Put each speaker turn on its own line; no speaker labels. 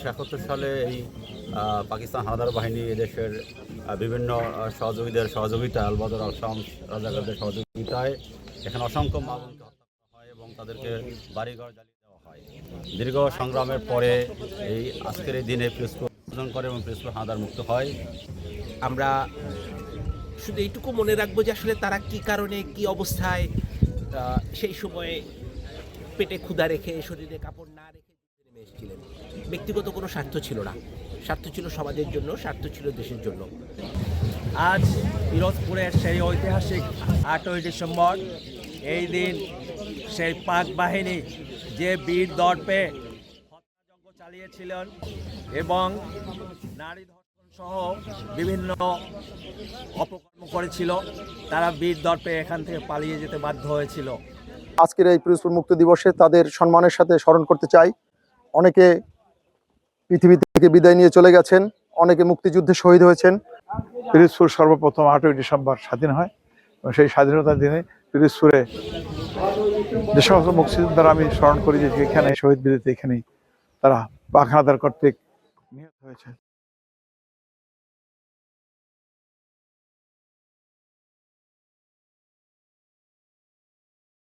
1971 সালে এই পাকিস্তান হানাদার বাহিনী এদেশের বিভিন্ন সহযোগিতায় আলবদর আল শামস রাজাকারদের সহযোগিতায় এখানে অসংখ্য মা বোনকে হত্যা করা হয় এবং তাদেরকে বাড়িঘর জ্বালিয়ে দেওয়া হয়। দীর্ঘ সংগ্রামের পরে এই আজকের এই দিনে পিরোজপুর অর্জন করে এবং পিরোজপুর হানাদার মুক্ত হয়।
আমরা শুধু এইটুকু মনে রাখবো যে আসলে তারা কি কারণে কি অবস্থায় সেই সময়ে পেটে ক্ষুধা রেখে শরীরে কাপড় না রেখে নেমে এসেছিলেন। ব্যক্তিগত কোনো স্বার্থ ছিল না, স্বার্থ ছিল সমাজের জন্য, স্বার্থ ছিল দেশের জন্য।
আজ পিরোজপুরের সেই ঐতিহাসিক 8ই ডিসেম্বর, এই দিন সেই পাক বাহিনী যে বীর দর্পে হত্যাযজ্ঞ চালিয়েছিলেন এবং নারী ধর্ষণ সহ বিভিন্ন অপকর্ম করেছিল, তারা বীর দর্পে এখান থেকে পালিয়ে যেতে বাধ্য হয়েছিল।
আজকের এই পিরোজপুর মুক্তি দিবসে তাদের সম্মানের সাথে স্মরণ করতে চাই। অনেকে পৃথিবী থেকে বিদায় নিয়ে চলে গেছেন, অনেকে মুক্তিযুদ্ধে শহীদ হয়েছেন।
পিরোজপুর সর্বপ্রথম 8ই ডিসেম্বর স্বাধীন হয় এবং সেই স্বাধীনতার দিনে পিরোজপুরে যে সমস্ত মুক্তিযোদ্ধারা আমি স্মরণ করি যে এখানে শহীদ বিদিতে এখানেই তারা পাক হানাদার কর্তৃক নিহত হয়েছে।